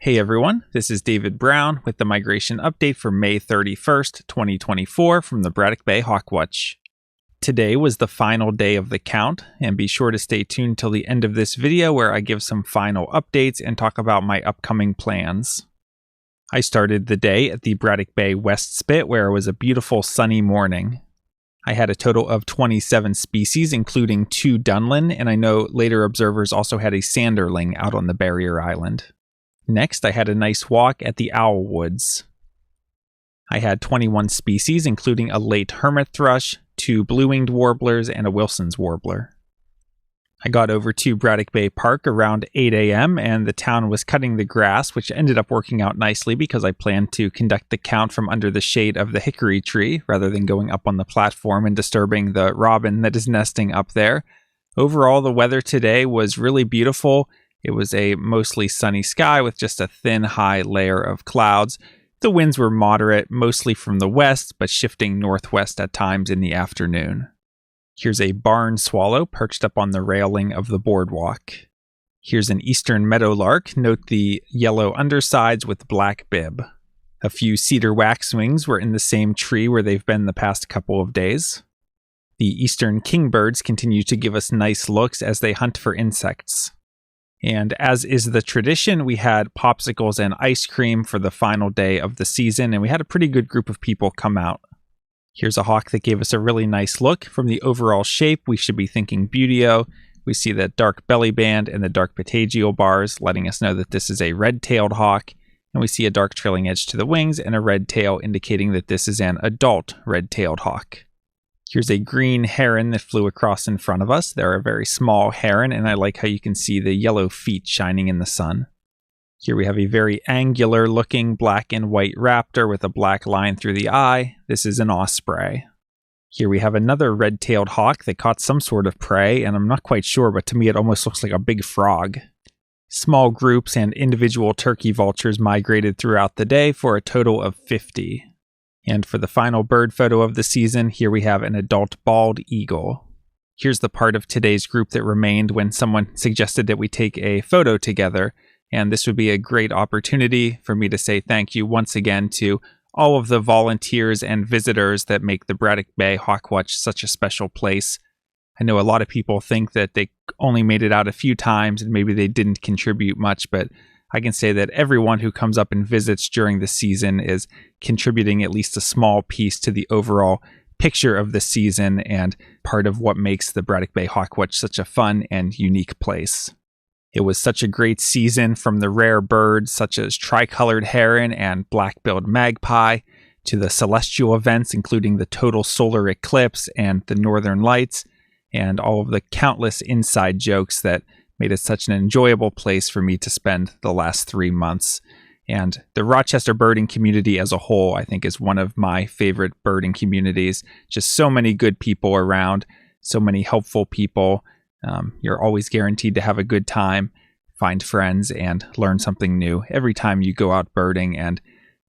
Hey everyone, this is David Brown with the migration update for May 31st, 2024 from the Braddock Bay Hawk Watch. Today was the final day of the count, and be sure to stay tuned till the end of this video where I give some final updates and talk about my upcoming plans. I started the day at the Braddock Bay West Spit where it was a beautiful sunny morning. I had a total of 27 species, including 2 dunlin, and I know later observers also had a sanderling out on the barrier island. Next, I had a nice walk at the owl woods. I had 21 species, including a late hermit thrush, 2 blue-winged warblers, and a Wilson's warbler. I got over to Braddock Bay Park around 8 a.m., and the town was cutting the grass, which ended up working out nicely because I planned to conduct the count from under the shade of the hickory tree, rather than going up on the platform and disturbing the robin that is nesting up there. Overall, the weather today was really beautiful. It was a mostly sunny sky with just a thin, high layer of clouds. The winds were moderate, mostly from the west, but shifting northwest at times in the afternoon. Here's a barn swallow perched up on the railing of the boardwalk. Here's an eastern meadowlark. Note the yellow undersides with black bib. A few cedar waxwings were in the same tree where they've been the past couple of days. The eastern kingbirds continue to give us nice looks as they hunt for insects. And as is the tradition, we had popsicles and ice cream for the final day of the season, and we had a pretty good group of people come out. Here's a hawk that gave us a really nice look. From the overall shape, we should be thinking buteo. We see that dark belly band and the dark patagial bars, letting us know that this is a red-tailed hawk, and we see a dark trailing edge to the wings and a red tail indicating that this is an adult red-tailed hawk. Here's a green heron that flew across in front of us. They're a very small heron, and I like how you can see the yellow feet shining in the sun. Here we have a very angular-looking black and white raptor with a black line through the eye. This is an osprey. Here we have another red-tailed hawk that caught some sort of prey, and I'm not quite sure, but to me it almost looks like a big frog. Small groups and individual turkey vultures migrated throughout the day for a total of 50. And for the final bird photo of the season, here we have an adult bald eagle. Here's the part of today's group that remained when someone suggested that we take a photo together, and this would be a great opportunity for me to say thank you once again to all of the volunteers and visitors that make the Braddock Bay Hawk Watch such a special place. I know a lot of people think that they only made it out a few times and maybe they didn't contribute much, but I can say that everyone who comes up and visits during the season is contributing at least a small piece to the overall picture of the season and part of what makes the Braddock Bay Hawk Watch such a fun and unique place. It was such a great season, from the rare birds such as tricolored heron and black-billed magpie to the celestial events including the total solar eclipse and the northern lights, and all of the countless inside jokes that made it such an enjoyable place for me to spend the last 3 months. And the Rochester birding community as a whole, I think, is one of my favorite birding communities. Just so many good people around, so many helpful people. You're always guaranteed to have a good time, find friends, and learn something new every time you go out birding. And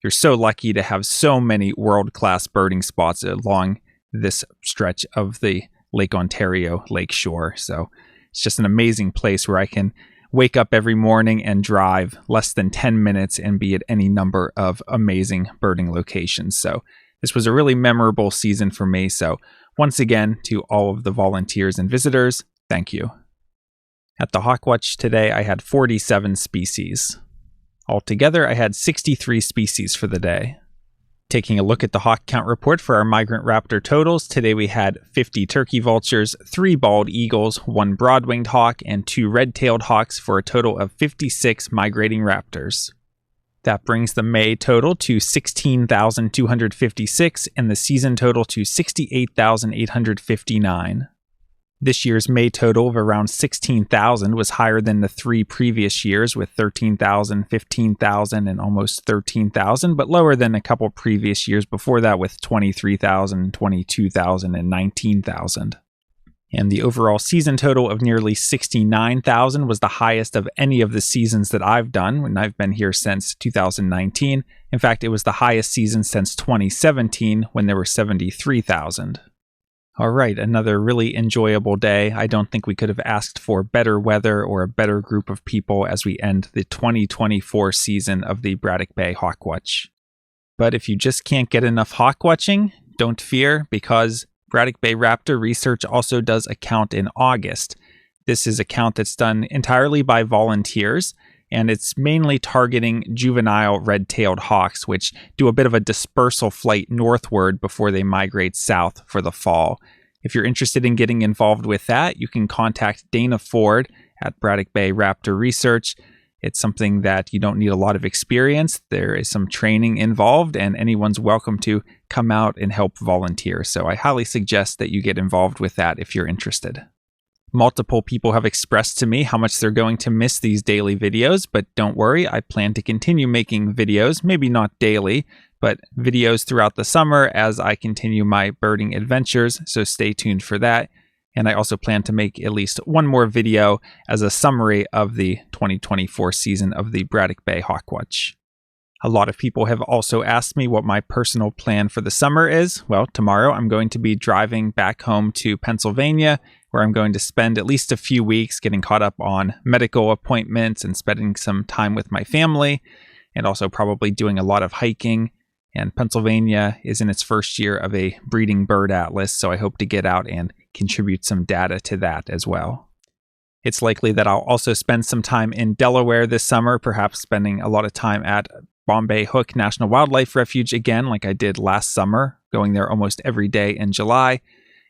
you're so lucky to have so many world-class birding spots along this stretch of the Lake Ontario lakeshore. So it's just an amazing place where I can wake up every morning and drive less than 10 minutes and be at any number of amazing birding locations. So this was a really memorable season for me. So once again, to all of the volunteers and visitors, thank you. At the Hawk Watch today, I had 47 species. Altogether, I had 63 species for the day. Taking a look at the hawk count report for our migrant raptor totals, today we had 50 turkey vultures, 3 bald eagles, 1 broad-winged hawk, and 2 red-tailed hawks for a total of 56 migrating raptors. That brings the May total to 16,256 and the season total to 68,859. This year's May total of around 16,000 was higher than the 3 previous years with 13,000, 15,000, and almost 13,000, but lower than a couple previous years before that with 23,000, 22,000, and 19,000. And the overall season total of nearly 69,000 was the highest of any of the seasons that I've done, and I've been here since 2019. In fact, it was the highest season since 2017 when there were 73,000. All right, another really enjoyable day. I don't think we could have asked for better weather or a better group of people as we end the 2024 season of the Braddock Bay Hawk Watch. But if you just can't get enough hawk watching, don't fear, because Braddock Bay Raptor research also does a count in August. This is a count that's done entirely by volunteers, and it's mainly targeting juvenile red-tailed hawks, which do a bit of a dispersal flight northward before they migrate south for the fall. If you're interested in getting involved with that, you can contact Dana Ford at Braddock Bay Raptor Research. It's something that you don't need a lot of experience. There is some training involved, and anyone's welcome to come out and help volunteer. So I highly suggest that you get involved with that if you're interested. Multiple people have expressed to me how much they're going to miss these daily videos, but don't worry, I plan to continue making videos, maybe not daily, but videos throughout the summer as I continue my birding adventures, so stay tuned for that. And I also plan to make at least one more video as a summary of the 2024 season of the Braddock Bay Hawk Watch. A lot of people have also asked me what my personal plan for the summer is. Well, tomorrow I'm going to be driving back home to Pennsylvania, where I'm going to spend at least a few weeks getting caught up on medical appointments and spending some time with my family, and also probably doing a lot of hiking. And Pennsylvania is in its first year of a breeding bird atlas, so I hope to get out and contribute some data to that as well. It's likely that I'll also spend some time in Delaware this summer, perhaps spending a lot of time at Bombay Hook National Wildlife Refuge again, like I did last summer, going there almost every day in July.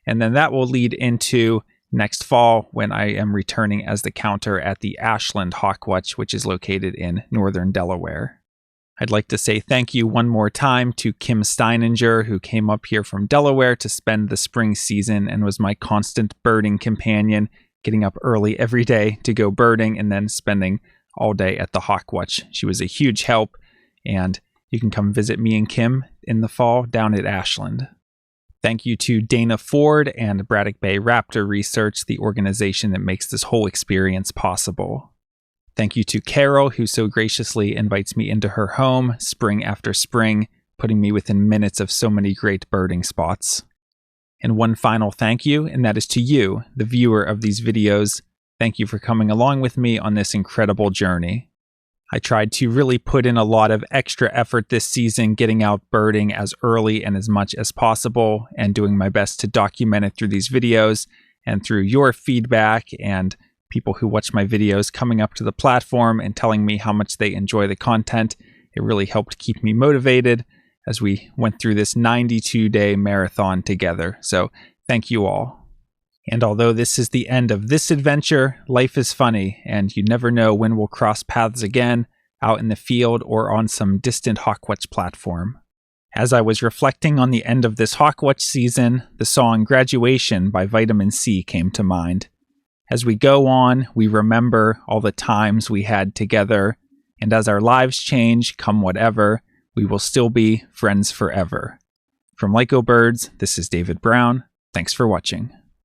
And then that will lead into next fall when I am returning as the counter at the Ashland Hawk Watch, which is located in northern Delaware. I'd like to say thank you one more time to Kim Steininger, who came up here from Delaware to spend the spring season and was my constant birding companion, getting up early every day to go birding and then spending all day at the Hawk Watch. She was a huge help, and you can come visit me and Kim in the fall down at Ashland. Thank you to Dana Ford and Braddock Bay Raptor Research, the organization that makes this whole experience possible. Thank you to Carol, who so graciously invites me into her home spring after spring, putting me within minutes of so many great birding spots. And one final thank you, and that is to you, the viewer of these videos. Thank you for coming along with me on this incredible journey. I tried to really put in a lot of extra effort this season, getting out birding as early and as much as possible, and doing my best to document it through these videos and through your feedback and people who watch my videos coming up to the platform and telling me how much they enjoy the content. It really helped keep me motivated as we went through this 92-day marathon together. So thank you all. And although this is the end of this adventure, life is funny, and you never know when we'll cross paths again, out in the field or on some distant Hawkwatch platform. As I was reflecting on the end of this Hawkwatch season, the song Graduation by Vitamin C came to mind. As we go on, we remember all the times we had together, and as our lives change, come whatever, we will still be friends forever. From Lyco Birds, this is David Brown. Thanks for watching.